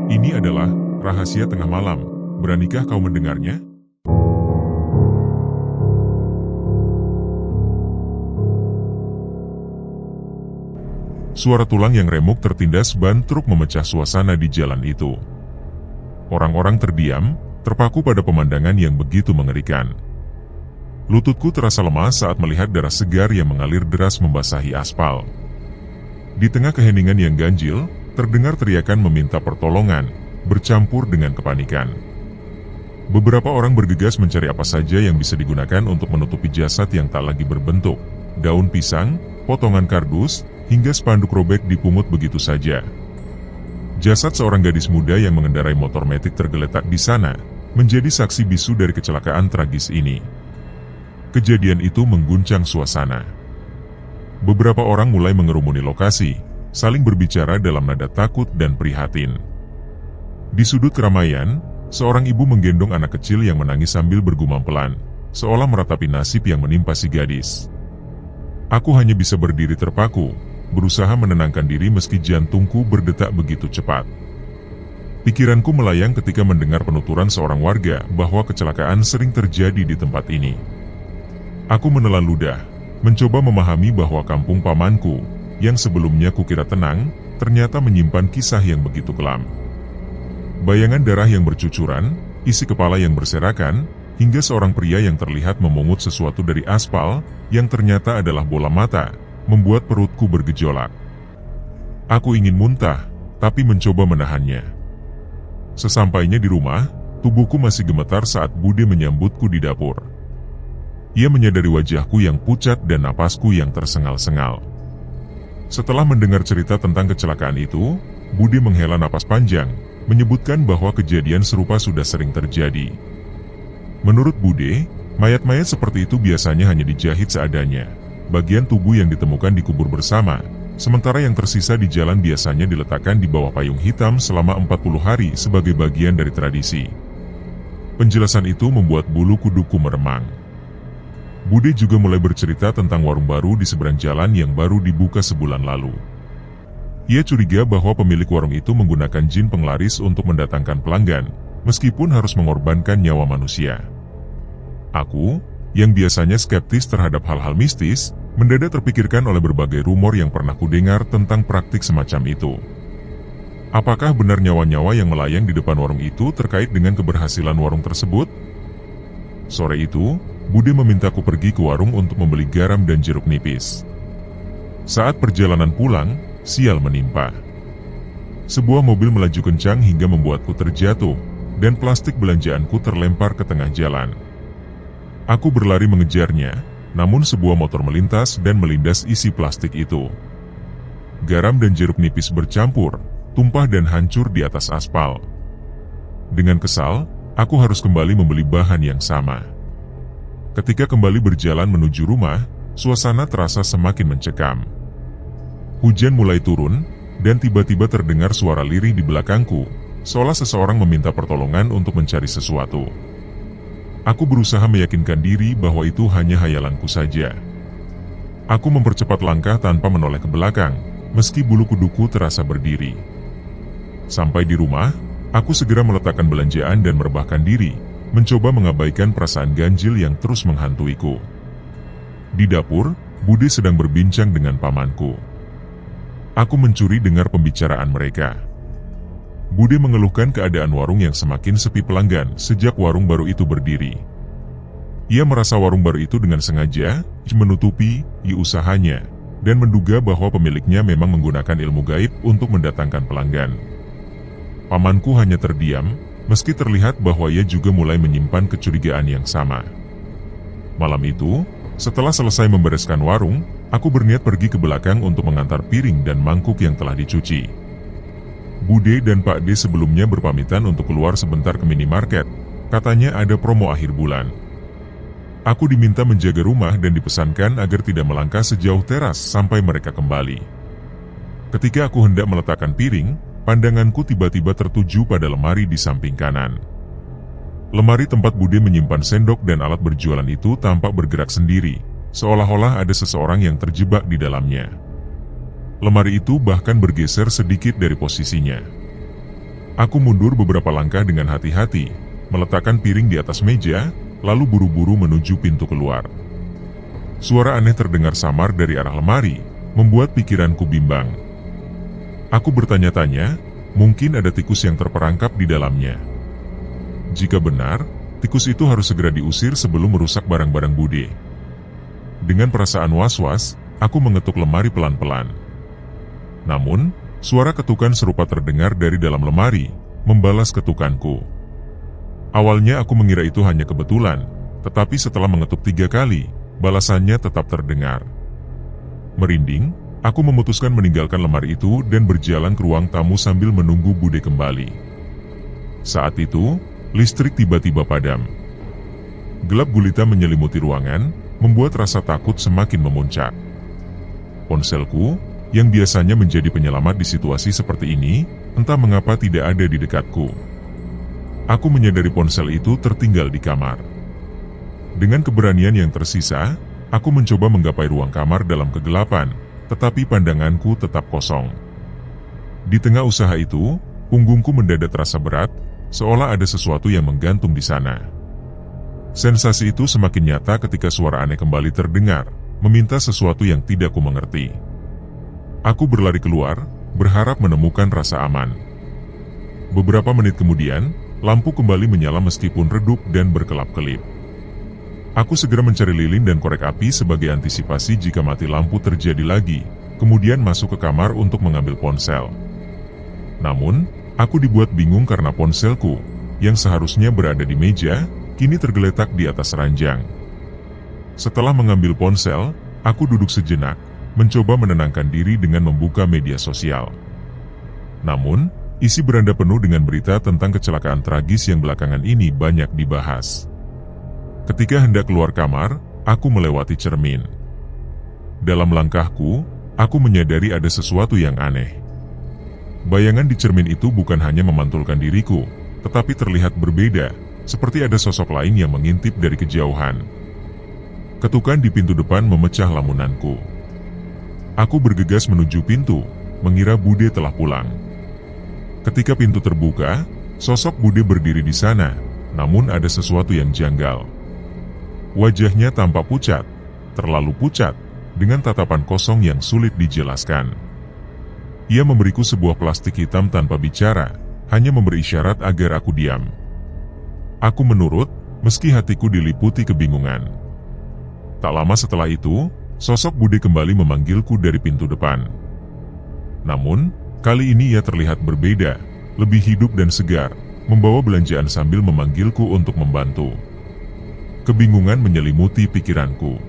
Ini adalah rahasia tengah malam. Beranikah kau mendengarnya? Suara tulang yang remuk tertindas ban truk memecah suasana di jalan itu. Orang-orang terdiam, terpaku pada pemandangan yang begitu mengerikan. Lututku terasa lemas saat melihat darah segar yang mengalir deras membasahi aspal. Di tengah keheningan yang ganjil, terdengar teriakan meminta pertolongan, bercampur dengan kepanikan. Beberapa orang bergegas mencari apa saja yang bisa digunakan untuk menutupi jasad yang tak lagi berbentuk. Daun pisang, potongan kardus, hingga spanduk robek dipungut begitu saja. Jasad seorang gadis muda yang mengendarai motor metik tergeletak di sana, menjadi saksi bisu dari kecelakaan tragis ini. Kejadian itu mengguncang suasana. Beberapa orang mulai mengerumuni lokasi, saling berbicara dalam nada takut dan prihatin. Di sudut keramaian, seorang ibu menggendong anak kecil yang menangis sambil bergumam pelan, seolah meratapi nasib yang menimpa si gadis. Aku hanya bisa berdiri terpaku, berusaha menenangkan diri meski jantungku berdetak begitu cepat. Pikiranku melayang ketika mendengar penuturan seorang warga bahwa kecelakaan sering terjadi di tempat ini. Aku menelan ludah, mencoba memahami bahwa kampung pamanku, yang sebelumnya kukira tenang, ternyata menyimpan kisah yang begitu kelam. Bayangan darah yang bercucuran, isi kepala yang berserakan, hingga seorang pria yang terlihat memungut sesuatu dari aspal, yang ternyata adalah bola mata, membuat perutku bergejolak. Aku ingin muntah, tapi mencoba menahannya. Sesampainya di rumah, tubuhku masih gemetar saat Bude menyambutku di dapur. Ia menyadari wajahku yang pucat dan napasku yang tersengal-sengal. Setelah mendengar cerita tentang kecelakaan itu, Bude menghela napas panjang, menyebutkan bahwa kejadian serupa sudah sering terjadi. Menurut Bude, mayat-mayat seperti itu biasanya hanya dijahit seadanya. Bagian tubuh yang ditemukan dikubur bersama, sementara yang tersisa di jalan biasanya diletakkan di bawah payung hitam selama 40 hari sebagai bagian dari tradisi. Penjelasan itu membuat bulu kuduku meremang. Bude juga mulai bercerita tentang warung baru di seberang jalan yang baru dibuka sebulan lalu. Ia curiga bahwa pemilik warung itu menggunakan jin penglaris untuk mendatangkan pelanggan, meskipun harus mengorbankan nyawa manusia. Aku, yang biasanya skeptis terhadap hal-hal mistis, mendadak terpikirkan oleh berbagai rumor yang pernah kudengar tentang praktik semacam itu. Apakah benar nyawa-nyawa yang melayang di depan warung itu terkait dengan keberhasilan warung tersebut? Sore itu, Bude memintaku pergi ke warung untuk membeli garam dan jeruk nipis. Saat perjalanan pulang, sial menimpa. Sebuah mobil melaju kencang hingga membuatku terjatuh, dan plastik belanjaanku terlempar ke tengah jalan. Aku berlari mengejarnya, namun sebuah motor melintas dan melindas isi plastik itu. Garam dan jeruk nipis bercampur, tumpah dan hancur di atas aspal. Dengan kesal, aku harus kembali membeli bahan yang sama. Ketika kembali berjalan menuju rumah, suasana terasa semakin mencekam. Hujan mulai turun, dan tiba-tiba terdengar suara lirih di belakangku, seolah seseorang meminta pertolongan untuk mencari sesuatu. Aku berusaha meyakinkan diri bahwa itu hanya hayalanku saja. Aku mempercepat langkah tanpa menoleh ke belakang, meski bulu kuduku terasa berdiri. Sampai di rumah, aku segera meletakkan belanjaan dan merebahkan diri, mencoba mengabaikan perasaan ganjil yang terus menghantuiku. Di dapur, Bude sedang berbincang dengan pamanku. Aku mencuri dengar pembicaraan mereka. Bude mengeluhkan keadaan warung yang semakin sepi pelanggan sejak warung baru itu berdiri. Ia merasa warung baru itu dengan sengaja menutupi usahanya dan menduga bahwa pemiliknya memang menggunakan ilmu gaib untuk mendatangkan pelanggan. Pamanku hanya terdiam, meski terlihat bahwa ia juga mulai menyimpan kecurigaan yang sama. Malam itu, setelah selesai membereskan warung, aku berniat pergi ke belakang untuk mengantar piring dan mangkuk yang telah dicuci. Bude dan Pak D sebelumnya berpamitan untuk keluar sebentar ke minimarket, katanya ada promo akhir bulan. Aku diminta menjaga rumah dan dipesankan agar tidak melangkah sejauh teras sampai mereka kembali. Ketika aku hendak meletakkan piring, pandanganku tiba-tiba tertuju pada lemari di samping kanan. Lemari tempat Bude menyimpan sendok dan alat berjualan itu tampak bergerak sendiri, seolah-olah ada seseorang yang terjebak di dalamnya. Lemari itu bahkan bergeser sedikit dari posisinya. Aku mundur beberapa langkah dengan hati-hati, meletakkan piring di atas meja, lalu buru-buru menuju pintu keluar. Suara aneh terdengar samar dari arah lemari, membuat pikiranku bimbang. Aku bertanya-tanya, mungkin ada tikus yang terperangkap di dalamnya. Jika benar, tikus itu harus segera diusir sebelum merusak barang-barang Bude. Dengan perasaan was-was, aku mengetuk lemari pelan-pelan. Namun, suara ketukan serupa terdengar dari dalam lemari, membalas ketukanku. Awalnya aku mengira itu hanya kebetulan, tetapi setelah mengetuk 3 kali, balasannya tetap terdengar. Merinding, aku memutuskan meninggalkan lemari itu dan berjalan ke ruang tamu sambil menunggu Bude kembali. Saat itu, listrik tiba-tiba padam. Gelap gulita menyelimuti ruangan, membuat rasa takut semakin memuncak. Ponselku, yang biasanya menjadi penyelamat di situasi seperti ini, entah mengapa tidak ada di dekatku. Aku menyadari ponsel itu tertinggal di kamar. Dengan keberanian yang tersisa, aku mencoba menggapai ruang kamar dalam kegelapan, tetapi pandanganku tetap kosong. Di tengah usaha itu, punggungku mendadak terasa berat, seolah ada sesuatu yang menggantung di sana. Sensasi itu semakin nyata ketika suara aneh kembali terdengar, meminta sesuatu yang tidak ku mengerti. Aku berlari keluar, berharap menemukan rasa aman. Beberapa menit kemudian, lampu kembali menyala meskipun redup dan berkelap-kelip. Aku segera mencari lilin dan korek api sebagai antisipasi jika mati lampu terjadi lagi, kemudian masuk ke kamar untuk mengambil ponsel. Namun, aku dibuat bingung karena ponselku, yang seharusnya berada di meja, kini tergeletak di atas ranjang. Setelah mengambil ponsel, aku duduk sejenak, mencoba menenangkan diri dengan membuka media sosial. Namun, isi beranda penuh dengan berita tentang kecelakaan tragis yang belakangan ini banyak dibahas. Ketika hendak keluar kamar, aku melewati cermin. Dalam langkahku, aku menyadari ada sesuatu yang aneh. Bayangan di cermin itu bukan hanya memantulkan diriku, tetapi terlihat berbeda, seperti ada sosok lain yang mengintip dari kejauhan. Ketukan di pintu depan memecah lamunanku. Aku bergegas menuju pintu, mengira Bude telah pulang. Ketika pintu terbuka, sosok Bude berdiri di sana, namun ada sesuatu yang janggal. Wajahnya tampak pucat, terlalu pucat, dengan tatapan kosong yang sulit dijelaskan. Ia memberiku sebuah plastik hitam tanpa bicara, hanya memberi isyarat agar aku diam. Aku menurut, meski hatiku diliputi kebingungan. Tak lama setelah itu, sosok Bude kembali memanggilku dari pintu depan. Namun, kali ini ia terlihat berbeda, lebih hidup dan segar, membawa belanjaan sambil memanggilku untuk membantu. Kebingungan menyelimuti pikiranku.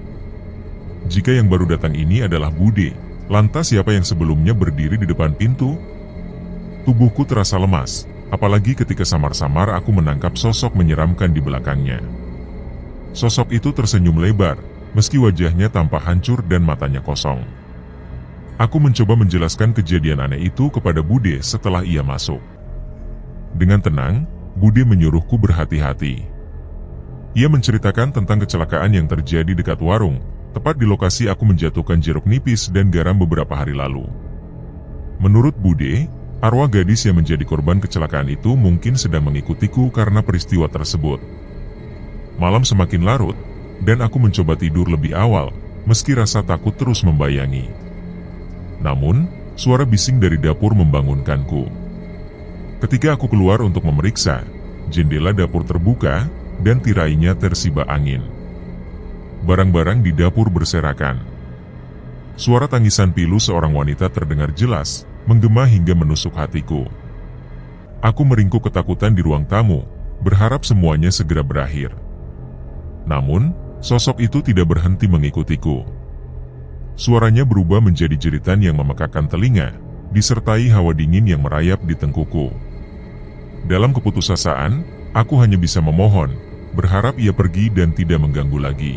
Jika yang baru datang ini adalah Bude, lantas siapa yang sebelumnya berdiri di depan pintu? Tubuhku terasa lemas, apalagi ketika samar-samar aku menangkap sosok menyeramkan di belakangnya. Sosok itu tersenyum lebar, meski wajahnya tampak hancur dan matanya kosong. Aku mencoba menjelaskan kejadian aneh itu kepada Bude setelah ia masuk. Dengan tenang, Bude menyuruhku berhati-hati. Ia menceritakan tentang kecelakaan yang terjadi dekat warung, tepat di lokasi aku menjatuhkan jeruk nipis dan garam beberapa hari lalu. Menurut Bude, arwah gadis yang menjadi korban kecelakaan itu mungkin sedang mengikutiku karena peristiwa tersebut. Malam semakin larut, dan aku mencoba tidur lebih awal, meski rasa takut terus membayangi. Namun, suara bising dari dapur membangunkanku. Ketika aku keluar untuk memeriksa, jendela dapur terbuka, dan tirainya tersiba angin. Barang-barang di dapur berserakan. Suara tangisan pilu seorang wanita terdengar jelas, menggema hingga menusuk hatiku. Aku meringkuk ketakutan di ruang tamu, berharap semuanya segera berakhir. Namun, sosok itu tidak berhenti mengikutiku. Suaranya berubah menjadi jeritan yang memekakkan telinga, disertai hawa dingin yang merayap di tengkuku. Dalam keputusasaan, aku hanya bisa memohon, berharap ia pergi dan tidak mengganggu lagi.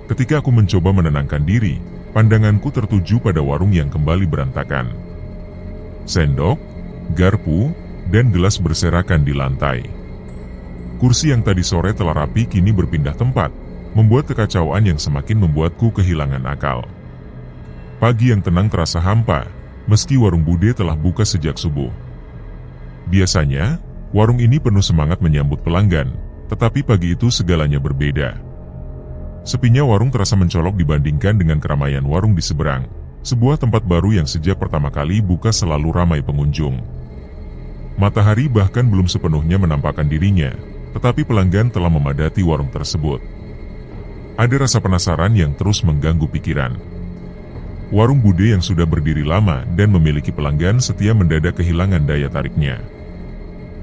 Ketika aku mencoba menenangkan diri, pandanganku tertuju pada warung yang kembali berantakan. Sendok, garpu, dan gelas berserakan di lantai. Kursi yang tadi sore telah rapi kini berpindah tempat, membuat kekacauan yang semakin membuatku kehilangan akal. Pagi yang tenang terasa hampa, meski warung Bude telah buka sejak subuh. Biasanya, warung ini penuh semangat menyambut pelanggan, tetapi pagi itu segalanya berbeda. Sepinya warung terasa mencolok dibandingkan dengan keramaian warung di seberang, sebuah tempat baru yang sejak pertama kali buka selalu ramai pengunjung. Matahari bahkan belum sepenuhnya menampakkan dirinya, tetapi pelanggan telah memadati warung tersebut. Ada rasa penasaran yang terus mengganggu pikiran. Warung Bude yang sudah berdiri lama dan memiliki pelanggan setia mendadak kehilangan daya tariknya.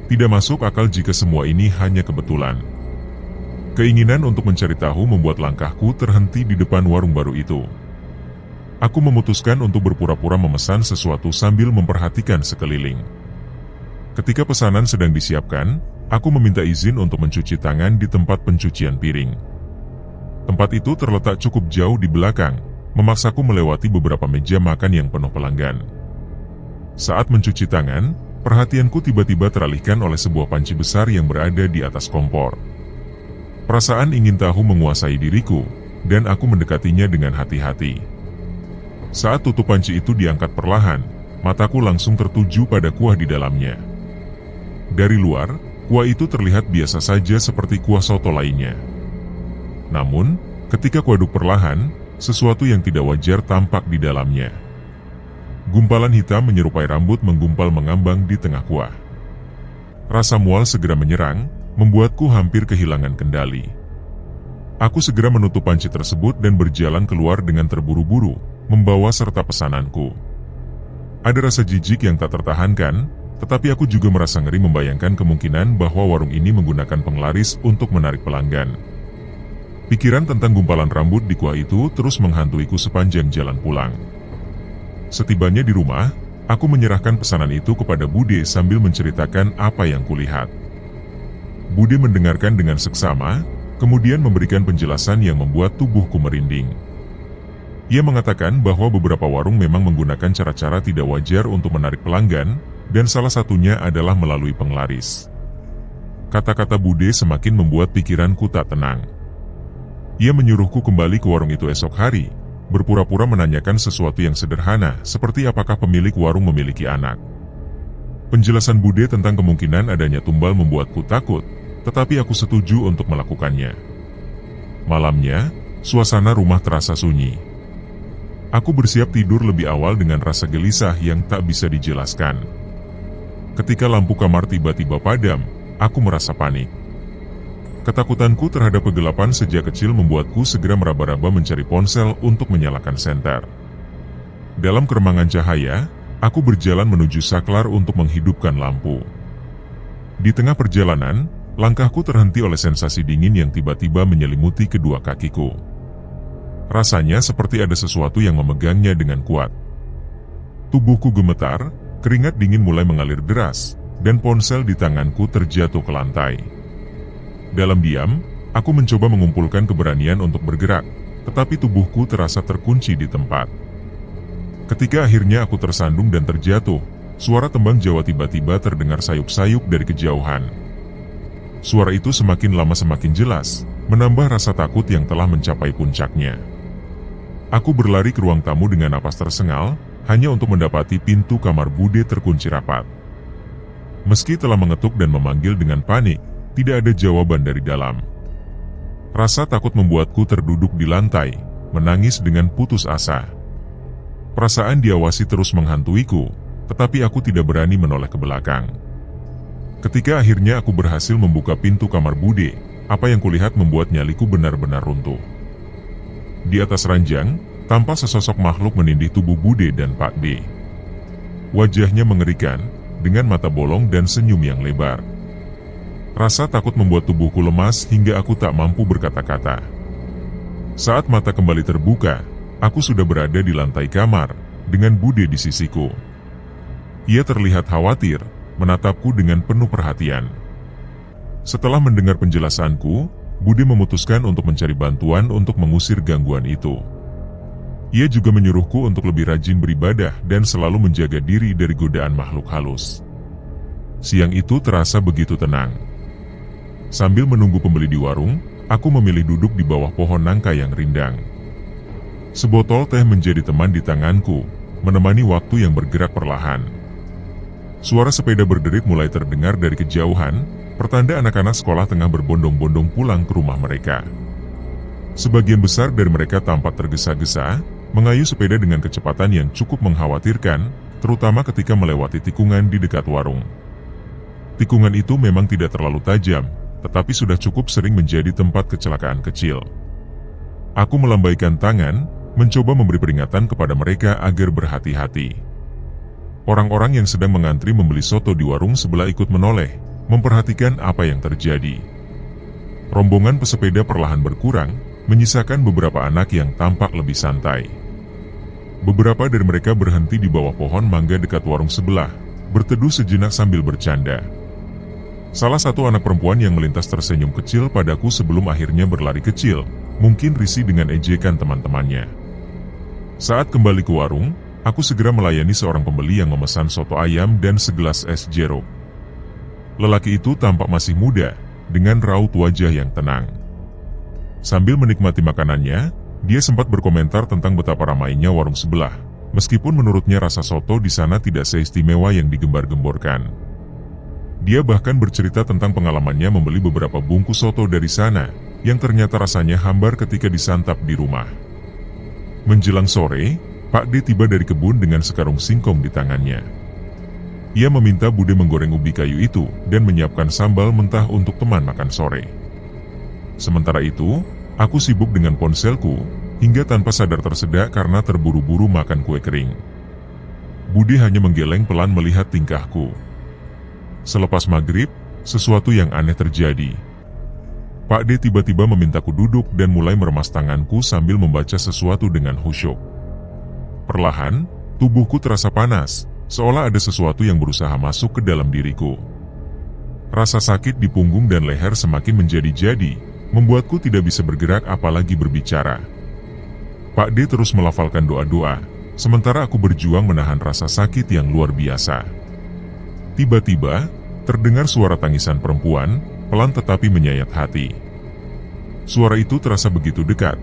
Tidak masuk akal jika semua ini hanya kebetulan. Keinginan untuk mencari tahu membuat langkahku terhenti di depan warung baru itu. Aku memutuskan untuk berpura-pura memesan sesuatu sambil memperhatikan sekeliling. Ketika pesanan sedang disiapkan, aku meminta izin untuk mencuci tangan di tempat pencucian piring. Tempat itu terletak cukup jauh di belakang, memaksaku melewati beberapa meja makan yang penuh pelanggan. Saat mencuci tangan, perhatianku tiba-tiba teralihkan oleh sebuah panci besar yang berada di atas kompor. Perasaan ingin tahu menguasai diriku, dan aku mendekatinya dengan hati-hati. Saat tutup panci itu diangkat perlahan, mataku langsung tertuju pada kuah di dalamnya. Dari luar, kuah itu terlihat biasa saja seperti kuah soto lainnya. Namun, ketika kuaduk perlahan, sesuatu yang tidak wajar tampak di dalamnya. Gumpalan hitam menyerupai rambut menggumpal mengambang di tengah kuah. Rasa mual segera menyerang, membuatku hampir kehilangan kendali. Aku segera menutup panci tersebut dan berjalan keluar dengan terburu-buru, membawa serta pesananku. Ada rasa jijik yang tak tertahankan, tetapi aku juga merasa ngeri membayangkan kemungkinan bahwa warung ini menggunakan penglaris untuk menarik pelanggan. Pikiran tentang gumpalan rambut di kuah itu terus menghantuiku sepanjang jalan pulang. Setibanya di rumah, aku menyerahkan pesanan itu kepada Bude sambil menceritakan apa yang kulihat. Bude mendengarkan dengan seksama, kemudian memberikan penjelasan yang membuat tubuhku merinding. Ia mengatakan bahwa beberapa warung memang menggunakan cara-cara tidak wajar untuk menarik pelanggan, dan salah satunya adalah melalui penglaris. Kata-kata Bude semakin membuat pikiranku tak tenang. Ia menyuruhku kembali ke warung itu esok hari, berpura-pura menanyakan sesuatu yang sederhana, seperti apakah pemilik warung memiliki anak. Penjelasan Bude tentang kemungkinan adanya tumbal membuatku takut, tetapi aku setuju untuk melakukannya. Malamnya, suasana rumah terasa sunyi. Aku bersiap tidur lebih awal dengan rasa gelisah yang tak bisa dijelaskan. Ketika lampu kamar tiba-tiba padam, aku merasa panik. Ketakutanku terhadap kegelapan sejak kecil membuatku segera meraba-raba mencari ponsel untuk menyalakan senter. Dalam keremangan cahaya, aku berjalan menuju saklar untuk menghidupkan lampu. Di tengah perjalanan, langkahku terhenti oleh sensasi dingin yang tiba-tiba menyelimuti kedua kakiku. Rasanya seperti ada sesuatu yang memegangnya dengan kuat. Tubuhku gemetar, keringat dingin mulai mengalir deras, dan ponsel di tanganku terjatuh ke lantai. Dalam diam, aku mencoba mengumpulkan keberanian untuk bergerak, tetapi tubuhku terasa terkunci di tempat. Ketika akhirnya aku tersandung dan terjatuh, suara tembang Jawa tiba-tiba terdengar sayup-sayup dari kejauhan. Suara itu semakin lama semakin jelas, menambah rasa takut yang telah mencapai puncaknya. Aku berlari ke ruang tamu dengan napas tersengal, hanya untuk mendapati pintu kamar Bude terkunci rapat. Meski telah mengetuk dan memanggil dengan panik, tidak ada jawaban dari dalam. Rasa takut membuatku terduduk di lantai, menangis dengan putus asa. Perasaan diawasi terus menghantuiku, tetapi aku tidak berani menoleh ke belakang. Ketika akhirnya aku berhasil membuka pintu kamar Bude, apa yang kulihat membuat nyaliku benar-benar runtuh. Di atas ranjang, tampak sesosok makhluk menindih tubuh Bude dan Pak D. Wajahnya mengerikan, dengan mata bolong dan senyum yang lebar. Rasa takut membuat tubuhku lemas hingga aku tak mampu berkata-kata. Saat mata kembali terbuka, aku sudah berada di lantai kamar, dengan Bude di sisiku. Ia terlihat khawatir, menatapku dengan penuh perhatian. Setelah mendengar penjelasanku, Bude memutuskan untuk mencari bantuan untuk mengusir gangguan itu. Ia juga menyuruhku untuk lebih rajin beribadah dan selalu menjaga diri dari godaan makhluk halus. Siang itu terasa begitu tenang. Sambil menunggu pembeli di warung, aku memilih duduk di bawah pohon nangka yang rindang. Sebotol teh menjadi teman di tanganku, menemani waktu yang bergerak perlahan. suara sepeda berderit mulai terdengar dari kejauhan, pertanda anak-anak sekolah tengah berbondong-bondong pulang ke rumah mereka. Sebagian besar dari mereka tampak tergesa-gesa, mengayuh sepeda dengan kecepatan yang cukup mengkhawatirkan, terutama ketika melewati tikungan di dekat warung. Tikungan itu memang tidak terlalu tajam, tetapi sudah cukup sering menjadi tempat kecelakaan kecil. Aku melambaikan tangan, mencoba memberi peringatan kepada mereka agar berhati-hati. Orang-orang yang sedang mengantri membeli soto di warung sebelah ikut menoleh, memperhatikan apa yang terjadi. Rombongan pesepeda perlahan berkurang, menyisakan beberapa anak yang tampak lebih santai. Beberapa dari mereka berhenti di bawah pohon mangga dekat warung sebelah, berteduh sejenak sambil bercanda. Salah satu anak perempuan yang melintas tersenyum kecil padaku sebelum akhirnya berlari kecil, mungkin risih dengan ejekan teman-temannya. Saat kembali ke warung, aku segera melayani seorang pembeli yang memesan soto ayam dan segelas es jeruk. Lelaki itu tampak masih muda, dengan raut wajah yang tenang. Sambil menikmati makanannya, dia sempat berkomentar tentang betapa ramainya warung sebelah, meskipun menurutnya rasa soto di sana tidak seistimewa yang digembar-gemborkan. Dia bahkan bercerita tentang pengalamannya membeli beberapa bungkus soto dari sana, yang ternyata rasanya hambar ketika disantap di rumah. Menjelang sore, Pak D tiba dari kebun dengan sekarung singkong di tangannya. Ia meminta Bude menggoreng ubi kayu itu dan menyiapkan sambal mentah untuk teman makan sore. Sementara itu, aku sibuk dengan ponselku, hingga tanpa sadar tersedak karena terburu-buru makan kue kering. Bude hanya menggeleng pelan melihat tingkahku. Selepas maghrib, sesuatu yang aneh terjadi. Pak D tiba-tiba memintaku duduk dan mulai meremas tanganku sambil membaca sesuatu dengan khusyuk. Perlahan, tubuhku terasa panas, seolah ada sesuatu yang berusaha masuk ke dalam diriku. Rasa sakit di punggung dan leher semakin menjadi-jadi, membuatku tidak bisa bergerak apalagi berbicara. Pak D terus melafalkan doa-doa, sementara aku berjuang menahan rasa sakit yang luar biasa. Tiba-tiba, terdengar suara tangisan perempuan, pelan tetapi menyayat hati. Suara itu terasa begitu dekat,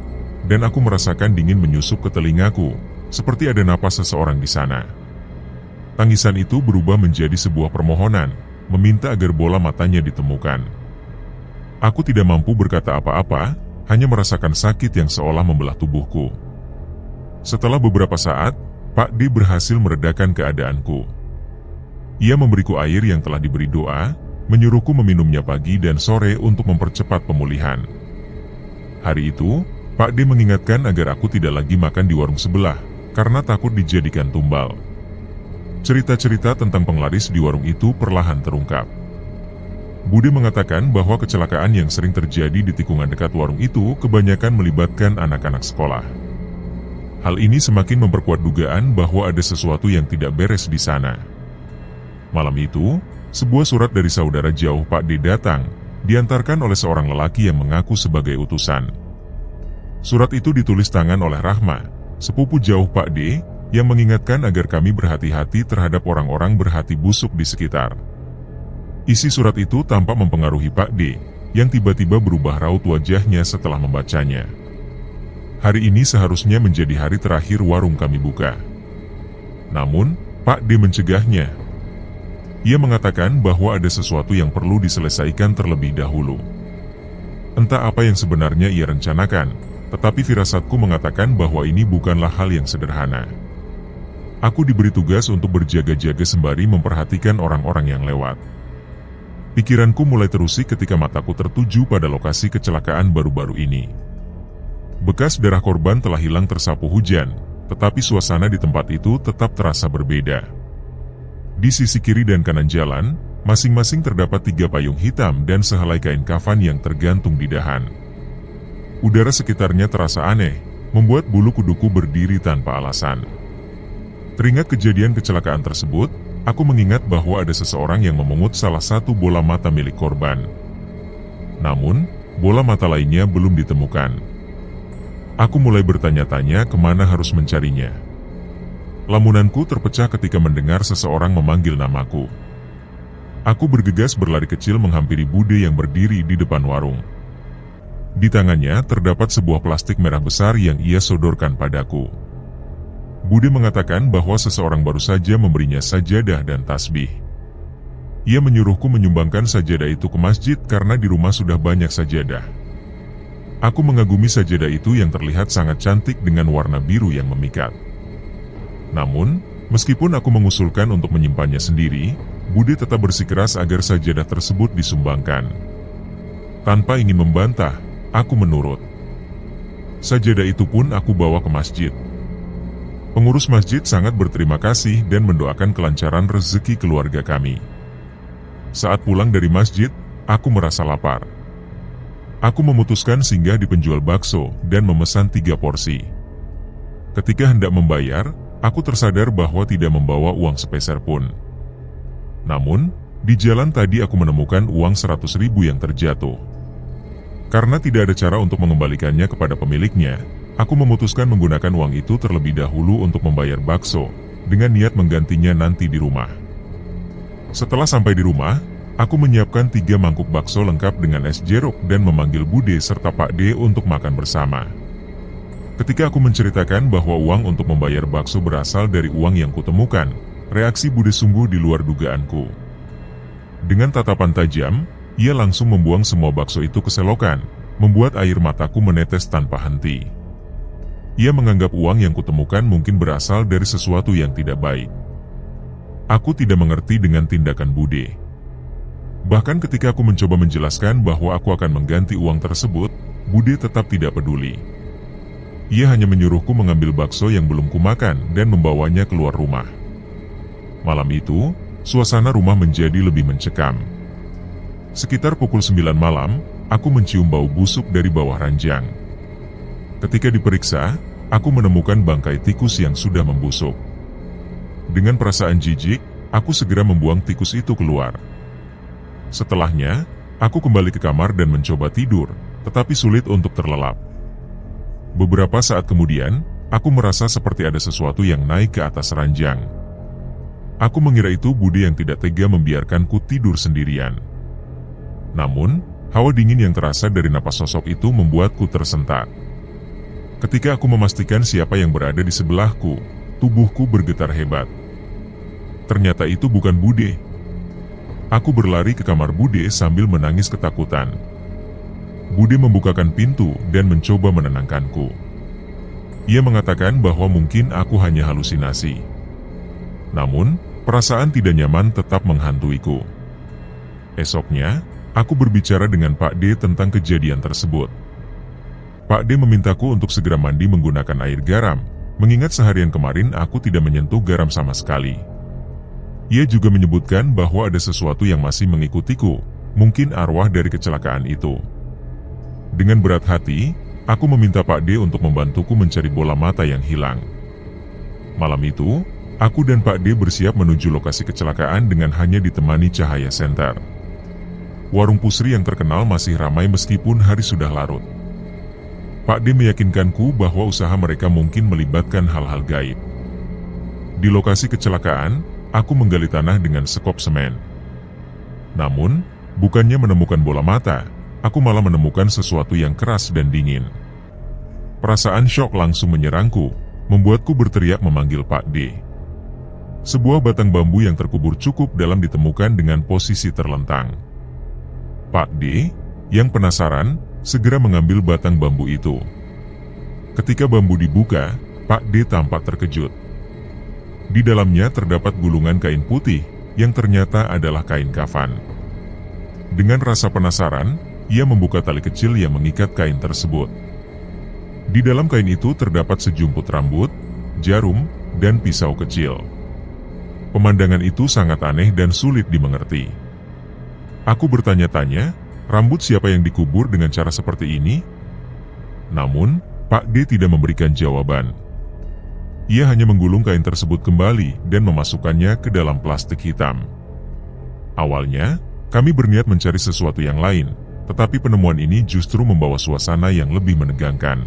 dan aku merasakan dingin menyusup ke telingaku, seperti ada napas seseorang di sana. Tangisan itu berubah menjadi sebuah permohonan, meminta agar bola matanya ditemukan. Aku tidak mampu berkata apa-apa, hanya merasakan sakit yang seolah membelah tubuhku. Setelah beberapa saat, Pak D berhasil meredakan keadaanku. Ia memberiku air yang telah diberi doa, menyuruhku meminumnya pagi dan sore untuk mempercepat pemulihan. Hari itu, Pak D mengingatkan agar aku tidak lagi makan di warung sebelah, karena takut dijadikan tumbal. Cerita-cerita tentang penglaris di warung itu perlahan terungkap. Bude mengatakan bahwa kecelakaan yang sering terjadi di tikungan dekat warung itu kebanyakan melibatkan anak-anak sekolah. Hal ini semakin memperkuat dugaan bahwa ada sesuatu yang tidak beres di sana. Malam itu, sebuah surat dari saudara jauh Pak D datang, diantarkan oleh seorang lelaki yang mengaku sebagai utusan. Surat itu ditulis tangan oleh Rahma, sepupu jauh Pak D, yang mengingatkan agar kami berhati-hati terhadap orang-orang berhati busuk di sekitar. Isi surat itu tampak mempengaruhi Pak D, yang tiba-tiba berubah raut wajahnya setelah membacanya. Hari ini seharusnya menjadi hari terakhir warung kami buka. Namun, Pak D mencegahnya. Ia mengatakan bahwa ada sesuatu yang perlu diselesaikan terlebih dahulu. Entah apa yang sebenarnya ia rencanakan, tetapi firasatku mengatakan bahwa ini bukanlah hal yang sederhana. Aku diberi tugas untuk berjaga-jaga sembari memperhatikan orang-orang yang lewat. Pikiranku mulai terusik ketika mataku tertuju pada lokasi kecelakaan baru-baru ini. Bekas darah korban telah hilang tersapu hujan, tetapi suasana di tempat itu tetap terasa berbeda. Di sisi kiri dan kanan jalan, masing-masing terdapat 3 payung hitam dan sehelai kain kafan yang tergantung di dahan. Udara sekitarnya terasa aneh, membuat bulu kuduku berdiri tanpa alasan. Teringat kejadian kecelakaan tersebut, aku mengingat bahwa ada seseorang yang memungut salah satu bola mata milik korban. Namun, bola mata lainnya belum ditemukan. Aku mulai bertanya-tanya kemana harus mencarinya. Lamunanku terpecah ketika mendengar seseorang memanggil namaku. Aku bergegas berlari kecil menghampiri Bude yang berdiri di depan warung. Di tangannya terdapat sebuah plastik merah besar yang ia sodorkan padaku. Bude mengatakan bahwa seseorang baru saja memberinya sajadah dan tasbih. Ia menyuruhku menyumbangkan sajadah itu ke masjid karena di rumah sudah banyak sajadah. Aku mengagumi sajadah itu yang terlihat sangat cantik dengan warna biru yang memikat. Namun, meskipun aku mengusulkan untuk menyimpannya sendiri, Bude tetap bersikeras agar sajadah tersebut disumbangkan. Tanpa ingin membantah, aku menurut. Sajadah itu pun aku bawa ke masjid. Pengurus masjid sangat berterima kasih dan mendoakan kelancaran rezeki keluarga kami. Saat pulang dari masjid, aku merasa lapar. Aku memutuskan singgah di penjual bakso dan memesan 3 porsi. Ketika hendak membayar, aku tersadar bahwa tidak membawa uang sepeser pun. Namun, di jalan tadi aku menemukan uang 100.000 yang terjatuh. Karena tidak ada cara untuk mengembalikannya kepada pemiliknya, aku memutuskan menggunakan uang itu terlebih dahulu untuk membayar bakso, dengan niat menggantinya nanti di rumah. Setelah sampai di rumah, aku menyiapkan 3 mangkuk bakso lengkap dengan es jeruk dan memanggil Bude serta Pak D untuk makan bersama. Ketika aku menceritakan bahwa uang untuk membayar bakso berasal dari uang yang kutemukan, reaksi Bude sungguh di luar dugaanku. Dengan tatapan tajam, ia langsung membuang semua bakso itu ke selokan, membuat air mataku menetes tanpa henti. Ia menganggap uang yang kutemukan mungkin berasal dari sesuatu yang tidak baik. Aku tidak mengerti dengan tindakan Bude. Bahkan ketika aku mencoba menjelaskan bahwa aku akan mengganti uang tersebut, Bude tetap tidak peduli. Ia hanya menyuruhku mengambil bakso yang belum kumakan dan membawanya keluar rumah. Malam itu, suasana rumah menjadi lebih mencekam. Sekitar pukul 9 malam, aku mencium bau busuk dari bawah ranjang. Ketika diperiksa, aku menemukan bangkai tikus yang sudah membusuk. Dengan perasaan jijik, aku segera membuang tikus itu keluar. Setelahnya, aku kembali ke kamar dan mencoba tidur, tetapi sulit untuk terlelap. Beberapa saat kemudian, aku merasa seperti ada sesuatu yang naik ke atas ranjang. Aku mengira itu Bude yang tidak tega membiarkanku tidur sendirian. Namun, hawa dingin yang terasa dari napas sosok itu membuatku tersentak. Ketika aku memastikan siapa yang berada di sebelahku, tubuhku bergetar hebat. Ternyata itu bukan Bude. Aku berlari ke kamar Bude sambil menangis ketakutan. Bude membukakan pintu dan mencoba menenangkanku. Ia mengatakan bahwa mungkin aku hanya halusinasi. Namun, perasaan tidak nyaman tetap menghantuiku. Esoknya, aku berbicara dengan Pak D tentang kejadian tersebut. Pak D memintaku untuk segera mandi menggunakan air garam, mengingat seharian kemarin aku tidak menyentuh garam sama sekali. Ia juga menyebutkan bahwa ada sesuatu yang masih mengikutiku, mungkin arwah dari kecelakaan itu. Dengan berat hati, aku meminta Pak D untuk membantuku mencari bola mata yang hilang. Malam itu, aku dan Pak D bersiap menuju lokasi kecelakaan dengan hanya ditemani cahaya senter. Warung pusri yang terkenal masih ramai meskipun hari sudah larut. Pak D meyakinkanku bahwa usaha mereka mungkin melibatkan hal-hal gaib. Di lokasi kecelakaan, aku menggali tanah dengan sekop semen. Namun, bukannya menemukan bola mata, aku malah menemukan sesuatu yang keras dan dingin. Perasaan syok langsung menyerangku, membuatku berteriak memanggil Pak D. Sebuah batang bambu yang terkubur cukup dalam ditemukan dengan posisi terlentang. Pak D, yang penasaran, segera mengambil batang bambu itu. Ketika bambu dibuka, Pak D tampak terkejut. Di dalamnya terdapat gulungan kain putih, yang ternyata adalah kain kafan. Dengan rasa penasaran, ia membuka tali kecil yang mengikat kain tersebut. Di dalam kain itu terdapat sejumput rambut, jarum, dan pisau kecil. Pemandangan itu sangat aneh dan sulit dimengerti. Aku bertanya-tanya, rambut siapa yang dikubur dengan cara seperti ini? Namun, Pak D tidak memberikan jawaban. Ia hanya menggulung kain tersebut kembali dan memasukkannya ke dalam plastik hitam. Awalnya, kami berniat mencari sesuatu yang lain, tetapi penemuan ini justru membawa suasana yang lebih menegangkan.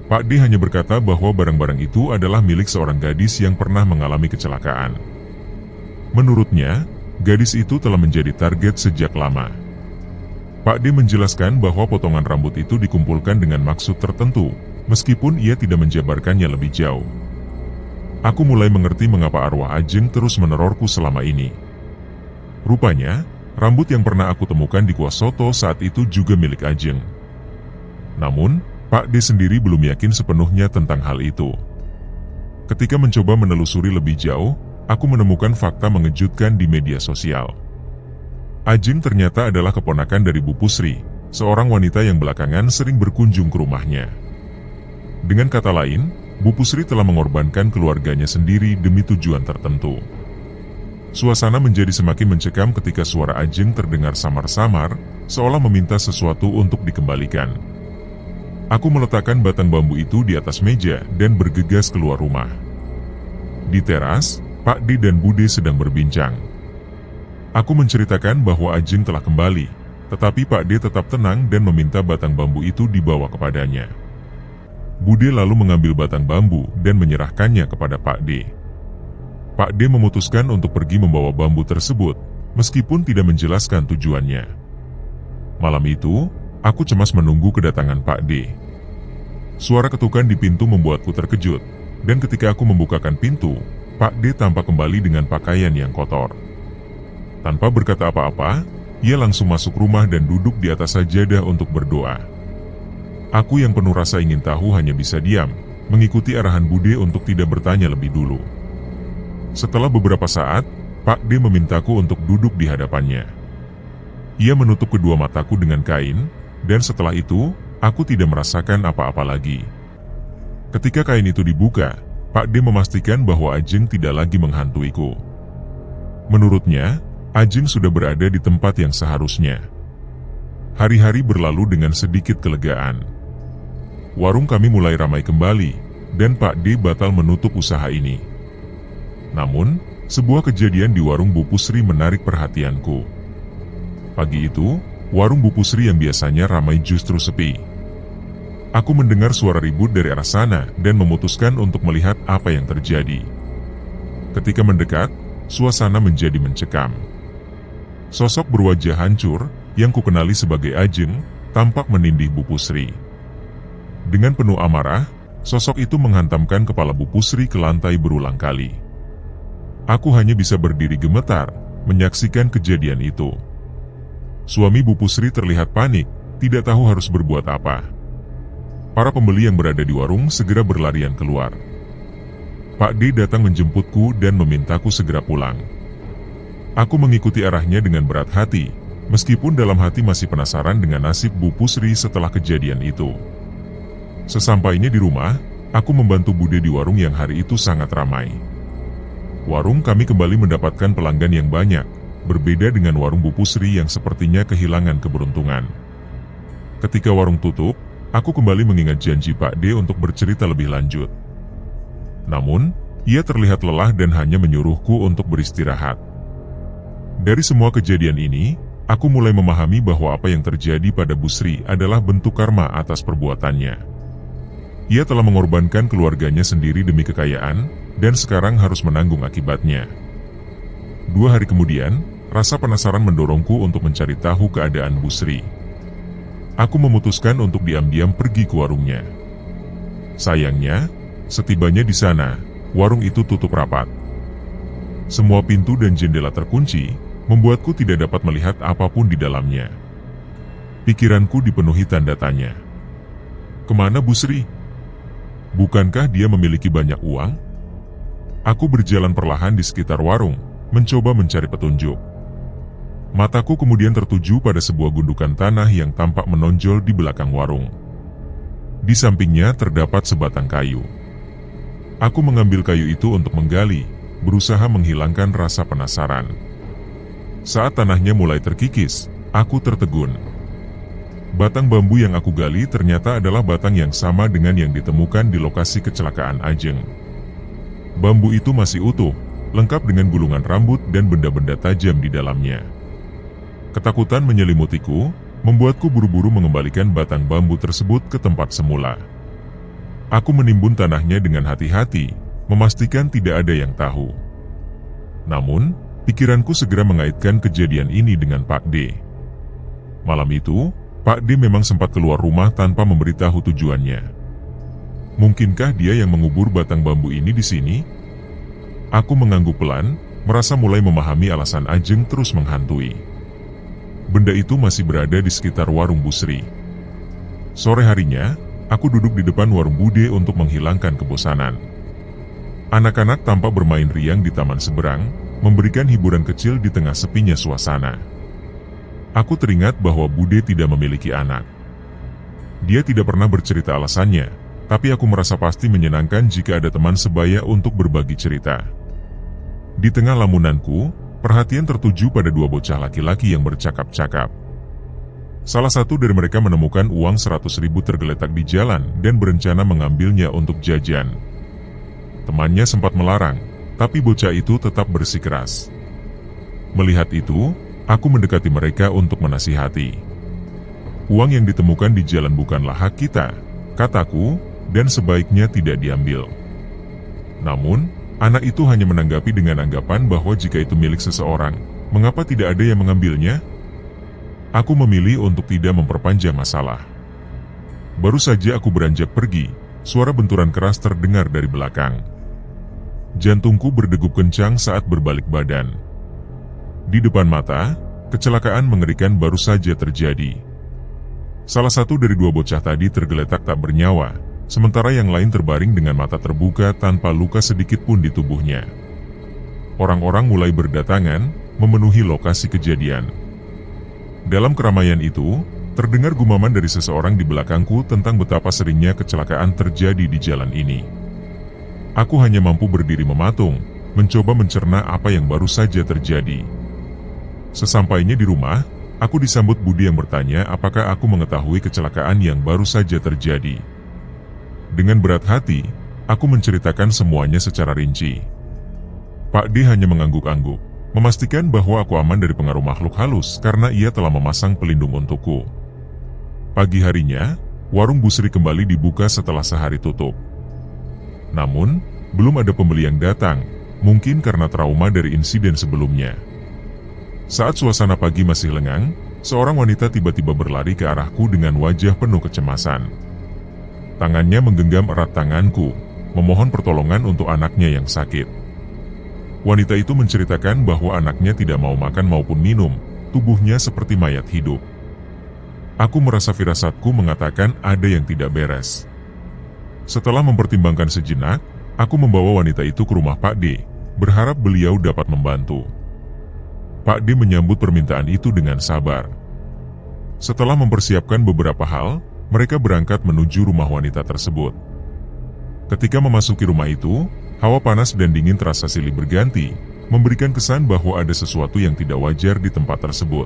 Pak D hanya berkata bahwa barang-barang itu adalah milik seorang gadis yang pernah mengalami kecelakaan. Menurutnya, gadis itu telah menjadi target sejak lama. Pak D menjelaskan bahwa potongan rambut itu dikumpulkan dengan maksud tertentu, meskipun ia tidak menjabarkannya lebih jauh. Aku mulai mengerti mengapa arwah Ajeng terus menerorku selama ini. Rupanya, rambut yang pernah aku temukan di Kuah Soto saat itu juga milik Ajeng. Namun, Pak D sendiri belum yakin sepenuhnya tentang hal itu. Ketika mencoba menelusuri lebih jauh, aku menemukan fakta mengejutkan di media sosial. Ajeng ternyata adalah keponakan dari Bu Pusri, seorang wanita yang belakangan sering berkunjung ke rumahnya. Dengan kata lain, Bu Pusri telah mengorbankan keluarganya sendiri demi tujuan tertentu. Suasana menjadi semakin mencekam ketika suara Ajeng terdengar samar-samar, seolah meminta sesuatu untuk dikembalikan. Aku meletakkan batang bambu itu di atas meja dan bergegas keluar rumah. Di teras, Pak D dan Bude sedang berbincang. Aku menceritakan bahwa Ajeng telah kembali, tetapi Pak D tetap tenang dan meminta batang bambu itu dibawa kepadanya. Bude lalu mengambil batang bambu dan menyerahkannya kepada Pak D. Pak D memutuskan untuk pergi membawa bambu tersebut, meskipun tidak menjelaskan tujuannya. Malam itu, aku cemas menunggu kedatangan Pak D. Suara ketukan di pintu membuatku terkejut, dan ketika aku membukakan pintu, Pak D tampak kembali dengan pakaian yang kotor. Tanpa berkata apa-apa, ia langsung masuk rumah dan duduk di atas sajadah untuk berdoa. Aku yang penuh rasa ingin tahu hanya bisa diam, mengikuti arahan Bude untuk tidak bertanya lebih dulu. Setelah beberapa saat, Pak D memintaku untuk duduk di hadapannya. Ia menutup kedua mataku dengan kain, dan setelah itu, aku tidak merasakan apa-apa lagi. Ketika kain itu dibuka, Pak D memastikan bahwa Ajeng tidak lagi menghantuiku. Menurutnya, Ajeng sudah berada di tempat yang seharusnya. Hari-hari berlalu dengan sedikit kelegaan. Warung kami mulai ramai kembali, dan Pak D batal menutup usaha ini. Namun, sebuah kejadian di warung Bu Pusri menarik perhatianku. Pagi itu, warung Bu Pusri yang biasanya ramai justru sepi. Aku mendengar suara ribut dari arah sana dan memutuskan untuk melihat apa yang terjadi. Ketika mendekat, suasana menjadi mencekam. Sosok berwajah hancur, yang kukenali sebagai Ajeng, tampak menindih Bu Pusri. Dengan penuh amarah, sosok itu menghantamkan kepala Bu Pusri ke lantai berulang kali. Aku hanya bisa berdiri gemetar, menyaksikan kejadian itu. Suami Bu Pusri terlihat panik, tidak tahu harus berbuat apa. Para pembeli yang berada di warung segera berlarian keluar. Pak D datang menjemputku dan memintaku segera pulang. Aku mengikuti arahnya dengan berat hati, meskipun dalam hati masih penasaran dengan nasib Bu Pusri setelah kejadian itu. Sesampainya di rumah, aku membantu Bude di warung yang hari itu sangat ramai. Warung kami kembali mendapatkan pelanggan yang banyak, berbeda dengan warung Bu Pusri yang sepertinya kehilangan keberuntungan. Ketika warung tutup, aku kembali mengingat janji Pak D untuk bercerita lebih lanjut. Namun, ia terlihat lelah dan hanya menyuruhku untuk beristirahat. Dari semua kejadian ini, aku mulai memahami bahwa apa yang terjadi pada Bu Sri adalah bentuk karma atas perbuatannya. Ia telah mengorbankan keluarganya sendiri demi kekayaan, dan sekarang harus menanggung akibatnya. 2 hari kemudian, rasa penasaran mendorongku untuk mencari tahu keadaan Bu Sri. Aku memutuskan untuk diam-diam pergi ke warungnya. Sayangnya, setibanya di sana, warung itu tutup rapat. Semua pintu dan jendela terkunci, membuatku tidak dapat melihat apapun di dalamnya. Pikiranku dipenuhi tanda tanya. Kemana Bu Sri? Bukankah dia memiliki banyak uang? Aku berjalan perlahan di sekitar warung, mencoba mencari petunjuk. Mataku kemudian tertuju pada sebuah gundukan tanah yang tampak menonjol di belakang warung. Di sampingnya terdapat sebatang kayu. Aku mengambil kayu itu untuk menggali, berusaha menghilangkan rasa penasaran. Saat tanahnya mulai terkikis, aku tertegun. Batang bambu yang aku gali ternyata adalah batang yang sama dengan yang ditemukan di lokasi kecelakaan Ajeng. Bambu itu masih utuh, lengkap dengan gulungan rambut dan benda-benda tajam di dalamnya. Ketakutan menyelimutiku, membuatku buru-buru mengembalikan batang bambu tersebut ke tempat semula. Aku menimbun tanahnya dengan hati-hati, memastikan tidak ada yang tahu. Namun, pikiranku segera mengaitkan kejadian ini dengan Pak D. Malam itu, Pak D memang sempat keluar rumah tanpa memberitahu tujuannya. Mungkinkah dia yang mengubur batang bambu ini di sini? Aku mengangguk pelan, merasa mulai memahami alasan Ajeng terus menghantui. Benda itu masih berada di sekitar warung Bu Sri. Sore harinya, aku duduk di depan warung Bude untuk menghilangkan kebosanan. Anak-anak tampak bermain riang di taman seberang, memberikan hiburan kecil di tengah sepinya suasana. Aku teringat bahwa Bude tidak memiliki anak. Dia tidak pernah bercerita alasannya, tapi aku merasa pasti menyenangkan jika ada teman sebaya untuk berbagi cerita. Di tengah lamunanku, perhatian tertuju pada dua bocah laki-laki yang bercakap-cakap. Salah satu dari mereka menemukan uang 100.000 tergeletak di jalan dan berencana mengambilnya untuk jajan. Temannya sempat melarang, tapi bocah itu tetap bersikeras. Melihat itu, aku mendekati mereka untuk menasihati. Uang yang ditemukan di jalan bukanlah hak kita, kataku, dan sebaiknya tidak diambil. Namun, anak itu hanya menanggapi dengan anggapan bahwa jika itu milik seseorang, mengapa tidak ada yang mengambilnya? Aku memilih untuk tidak memperpanjang masalah. Baru saja aku beranjak pergi, suara benturan keras terdengar dari belakang. Jantungku berdegup kencang saat berbalik badan. Di depan mata, kecelakaan mengerikan baru saja terjadi. Salah satu dari dua bocah tadi tergeletak tak bernyawa, sementara yang lain terbaring dengan mata terbuka tanpa luka sedikit pun di tubuhnya. Orang-orang mulai berdatangan, memenuhi lokasi kejadian. Dalam keramaian itu, terdengar gumaman dari seseorang di belakangku tentang betapa seringnya kecelakaan terjadi di jalan ini. Aku hanya mampu berdiri mematung, mencoba mencerna apa yang baru saja terjadi. Sesampainya di rumah, aku disambut Budi yang bertanya apakah aku mengetahui kecelakaan yang baru saja terjadi. Dengan berat hati, aku menceritakan semuanya secara rinci. Pak D hanya mengangguk-angguk, memastikan bahwa aku aman dari pengaruh makhluk halus karena ia telah memasang pelindung untukku. Pagi harinya, warung Bu Sri kembali dibuka setelah sehari tutup. Namun, belum ada pembeli yang datang, mungkin karena trauma dari insiden sebelumnya. Saat suasana pagi masih lengang, seorang wanita tiba-tiba berlari ke arahku dengan wajah penuh kecemasan. Tangannya menggenggam erat tanganku, memohon pertolongan untuk anaknya yang sakit. Wanita itu menceritakan bahwa anaknya tidak mau makan maupun minum, tubuhnya seperti mayat hidup. Aku merasa firasatku mengatakan ada yang tidak beres. Setelah mempertimbangkan sejenak, aku membawa wanita itu ke rumah Pak D, berharap beliau dapat membantu. Pak D menyambut permintaan itu dengan sabar. Setelah mempersiapkan beberapa hal, mereka berangkat menuju rumah wanita tersebut. Ketika memasuki rumah itu, hawa panas dan dingin terasa silih berganti, memberikan kesan bahwa ada sesuatu yang tidak wajar di tempat tersebut.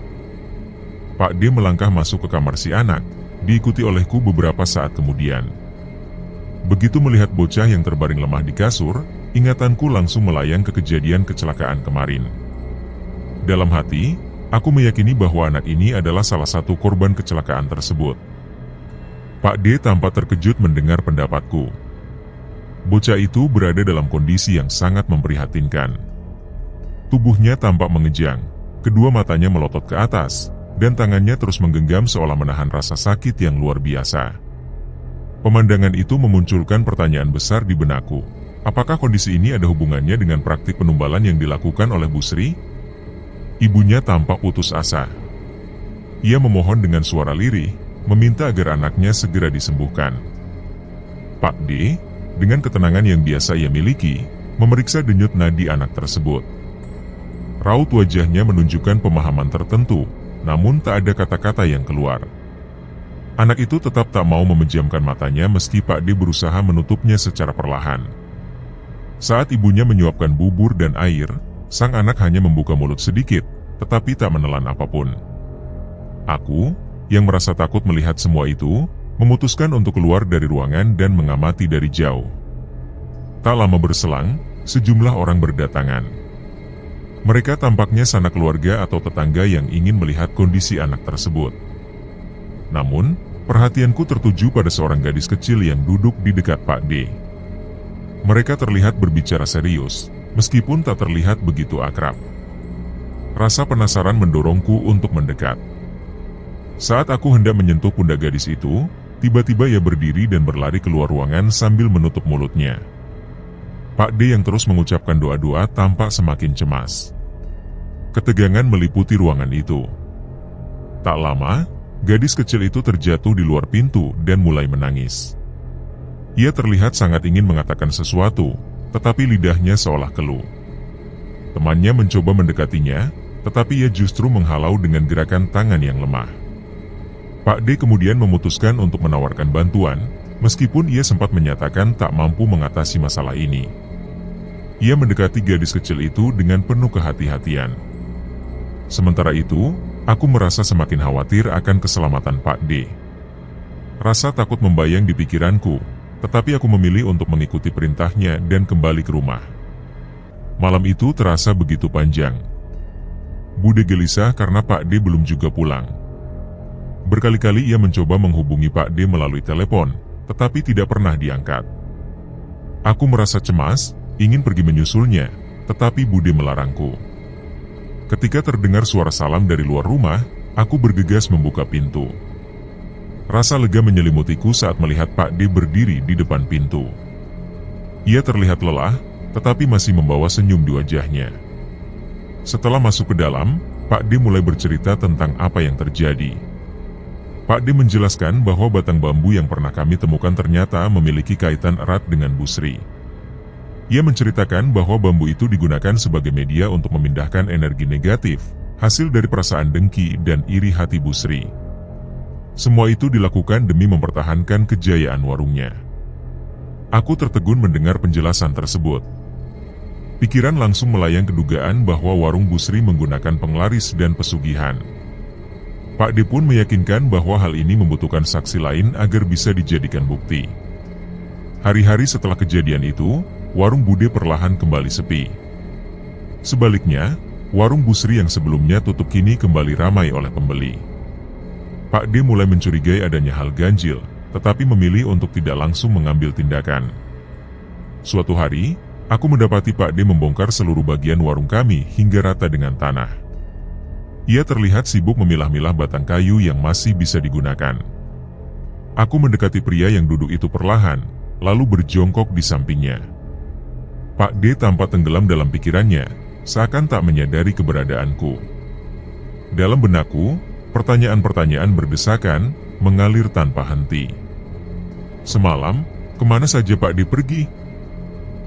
Pak D melangkah masuk ke kamar si anak, diikuti olehku beberapa saat kemudian. Begitu melihat bocah yang terbaring lemah di kasur, ingatanku langsung melayang ke kejadian kecelakaan kemarin. Dalam hati, aku meyakini bahwa anak ini adalah salah satu korban kecelakaan tersebut. Pak D tampak terkejut mendengar pendapatku. Bocah itu berada dalam kondisi yang sangat memprihatinkan. Tubuhnya tampak mengejang, kedua matanya melotot ke atas, dan tangannya terus menggenggam seolah menahan rasa sakit yang luar biasa. Pemandangan itu memunculkan pertanyaan besar di benakku. Apakah kondisi ini ada hubungannya dengan praktik penumbalan yang dilakukan oleh Bu Sri? Ibunya tampak putus asa. Ia memohon dengan suara lirih, meminta agar anaknya segera disembuhkan. Pak D, dengan ketenangan yang biasa ia miliki, memeriksa denyut nadi anak tersebut. Raut wajahnya menunjukkan pemahaman tertentu, namun tak ada kata-kata yang keluar. Anak itu tetap tak mau memejamkan matanya meski Pak D berusaha menutupnya secara perlahan. Saat ibunya menyuapkan bubur dan air, sang anak hanya membuka mulut sedikit, tetapi tak menelan apapun. Aku, yang merasa takut melihat semua itu, memutuskan untuk keluar dari ruangan dan mengamati dari jauh. Tak lama berselang, sejumlah orang berdatangan. Mereka tampaknya sanak keluarga atau tetangga yang ingin melihat kondisi anak tersebut. Namun, perhatianku tertuju pada seorang gadis kecil yang duduk di dekat Pak D. Mereka terlihat berbicara serius, meskipun tak terlihat begitu akrab. Rasa penasaran mendorongku untuk mendekat. Saat aku hendak menyentuh pundak gadis itu, tiba-tiba ia berdiri dan berlari keluar ruangan sambil menutup mulutnya. Pak D yang terus mengucapkan doa-doa tampak semakin cemas. Ketegangan meliputi ruangan itu. Tak lama, gadis kecil itu terjatuh di luar pintu dan mulai menangis. Ia terlihat sangat ingin mengatakan sesuatu, tetapi lidahnya seolah keluh. Temannya mencoba mendekatinya, tetapi ia justru menghalau dengan gerakan tangan yang lemah. Pak D kemudian memutuskan untuk menawarkan bantuan, meskipun ia sempat menyatakan tak mampu mengatasi masalah ini. Ia mendekati gadis kecil itu dengan penuh kehati-hatian. Sementara itu, aku merasa semakin khawatir akan keselamatan Pak D. Rasa takut membayang di pikiranku, tetapi aku memilih untuk mengikuti perintahnya dan kembali ke rumah. Malam itu terasa begitu panjang. Bude gelisah karena Pak D belum juga pulang. Berkali-kali ia mencoba menghubungi Pak D melalui telepon, tetapi tidak pernah diangkat. Aku merasa cemas, ingin pergi menyusulnya, tetapi Bude melarangku. Ketika terdengar suara salam dari luar rumah, aku bergegas membuka pintu. Rasa lega menyelimutiku saat melihat Pak D berdiri di depan pintu. Ia terlihat lelah, tetapi masih membawa senyum di wajahnya. Setelah masuk ke dalam, Pak D mulai bercerita tentang apa yang terjadi. Pak D menjelaskan bahwa batang bambu yang pernah kami temukan ternyata memiliki kaitan erat dengan Bu Sri. Ia menceritakan bahwa bambu itu digunakan sebagai media untuk memindahkan energi negatif, hasil dari perasaan dengki dan iri hati Bu Sri. Semua itu dilakukan demi mempertahankan kejayaan warungnya. Aku tertegun mendengar penjelasan tersebut. Pikiran langsung melayang ke dugaan bahwa warung Bu Sri menggunakan penglaris dan pesugihan. Pak D pun meyakinkan bahwa hal ini membutuhkan saksi lain agar bisa dijadikan bukti. Hari-hari setelah kejadian itu, warung Bude perlahan kembali sepi. Sebaliknya, warung Bu Sri yang sebelumnya tutup kini kembali ramai oleh pembeli. Pak D mulai mencurigai adanya hal ganjil, tetapi memilih untuk tidak langsung mengambil tindakan. Suatu hari, aku mendapati Pak D membongkar seluruh bagian warung kami hingga rata dengan tanah. Ia terlihat sibuk memilah-milah batang kayu yang masih bisa digunakan. Aku mendekati pria yang duduk itu perlahan, lalu berjongkok di sampingnya. Pak D tampak tenggelam dalam pikirannya, seakan tak menyadari keberadaanku. Dalam benakku, pertanyaan-pertanyaan berdesakan, mengalir tanpa henti. Semalam, kemana saja Pak D pergi?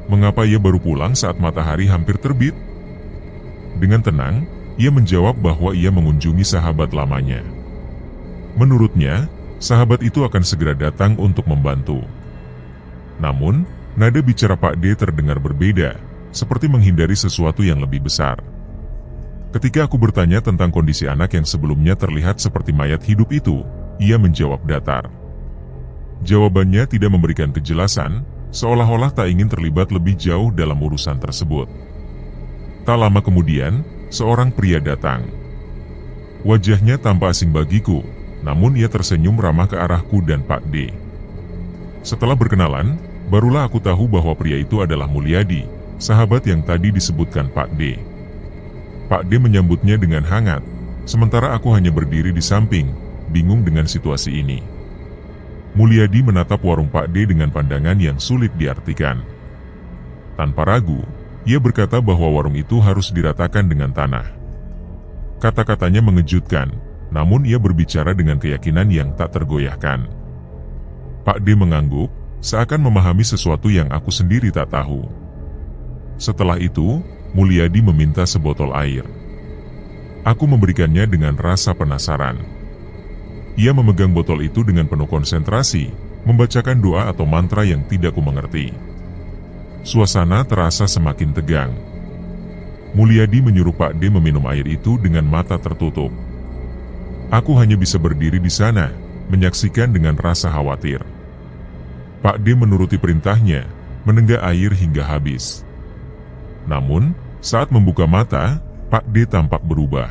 Mengapa ia baru pulang saat matahari hampir terbit? Dengan tenang, ia menjawab bahwa ia mengunjungi sahabat lamanya. Menurutnya, sahabat itu akan segera datang untuk membantu. Namun, nada bicara Pak D terdengar berbeda, seperti menghindari sesuatu yang lebih besar. Ketika aku bertanya tentang kondisi anak yang sebelumnya terlihat seperti mayat hidup itu, ia menjawab datar. Jawabannya tidak memberikan kejelasan, seolah-olah tak ingin terlibat lebih jauh dalam urusan tersebut. Tak lama kemudian, seorang pria datang. Wajahnya tampak asing bagiku, namun ia tersenyum ramah ke arahku dan Pak D. Setelah berkenalan, barulah aku tahu bahwa pria itu adalah Mulyadi, sahabat yang tadi disebutkan Pak D. Pak D menyambutnya dengan hangat, sementara aku hanya berdiri di samping, bingung dengan situasi ini. Mulyadi menatap warung Pak D dengan pandangan yang sulit diartikan. Tanpa ragu, ia berkata bahwa warung itu harus diratakan dengan tanah. Kata-katanya mengejutkan, namun ia berbicara dengan keyakinan yang tak tergoyahkan. Pak D mengangguk, seakan memahami sesuatu yang aku sendiri tak tahu. Setelah itu, Mulyadi meminta sebotol air. Aku memberikannya dengan rasa penasaran. Ia memegang botol itu dengan penuh konsentrasi, membacakan doa atau mantra yang tidak kumengerti. Suasana terasa semakin tegang. Mulyadi menyuruh Pak D meminum air itu dengan mata tertutup. Aku hanya bisa berdiri di sana, menyaksikan dengan rasa khawatir. Pak D menuruti perintahnya, menenggak air hingga habis. Namun, saat membuka mata, Pak D tampak berubah.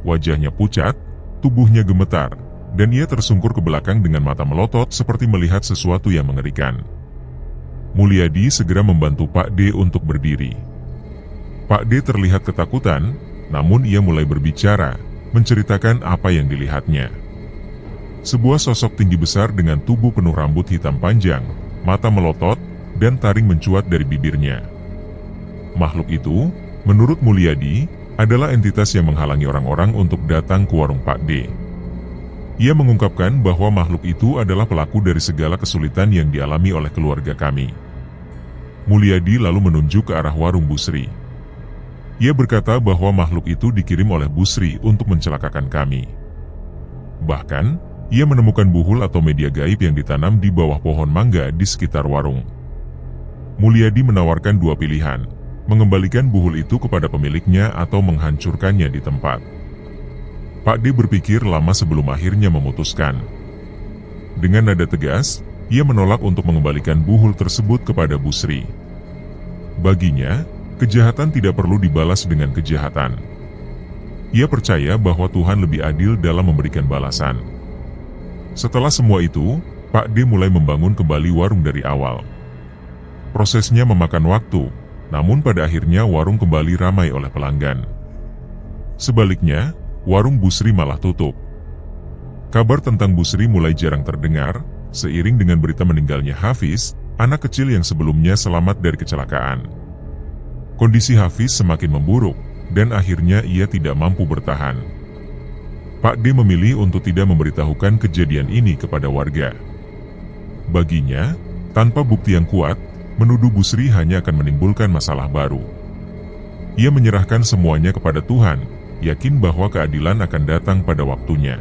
Wajahnya pucat, tubuhnya gemetar, dan ia tersungkur ke belakang dengan mata melotot seperti melihat sesuatu yang mengerikan. Mulyadi segera membantu Pak D untuk berdiri. Pak D terlihat ketakutan, namun ia mulai berbicara, menceritakan apa yang dilihatnya. Sebuah sosok tinggi besar dengan tubuh penuh rambut hitam panjang, mata melotot, dan taring mencuat dari bibirnya. Makhluk itu, menurut Mulyadi, adalah entitas yang menghalangi orang-orang untuk datang ke warung Pak D. Ia mengungkapkan bahwa makhluk itu adalah pelaku dari segala kesulitan yang dialami oleh keluarga kami. Mulyadi lalu menunjuk ke arah warung Busri. Ia berkata bahwa makhluk itu dikirim oleh Busri untuk mencelakakan kami. Bahkan, ia menemukan buhul atau media gaib yang ditanam di bawah pohon mangga di sekitar warung. Mulyadi menawarkan dua pilihan, mengembalikan buhul itu kepada pemiliknya atau menghancurkannya di tempat. Pak D berpikir lama sebelum akhirnya memutuskan. Dengan nada tegas, ia menolak untuk mengembalikan buhul tersebut kepada Busri. Baginya, kejahatan tidak perlu dibalas dengan kejahatan. Ia percaya bahwa Tuhan lebih adil dalam memberikan balasan. Setelah semua itu, Pak D mulai membangun kembali warung dari awal. Prosesnya memakan waktu, namun pada akhirnya warung kembali ramai oleh pelanggan. Sebaliknya, warung Busri malah tutup. Kabar tentang Busri mulai jarang terdengar, seiring dengan berita meninggalnya Hafiz, anak kecil yang sebelumnya selamat dari kecelakaan. Kondisi Hafiz semakin memburuk, dan akhirnya ia tidak mampu bertahan. Pak D memilih untuk tidak memberitahukan kejadian ini kepada warga. Baginya, tanpa bukti yang kuat, menuduh Busri hanya akan menimbulkan masalah baru. Ia menyerahkan semuanya kepada Tuhan, yakin bahwa keadilan akan datang pada waktunya.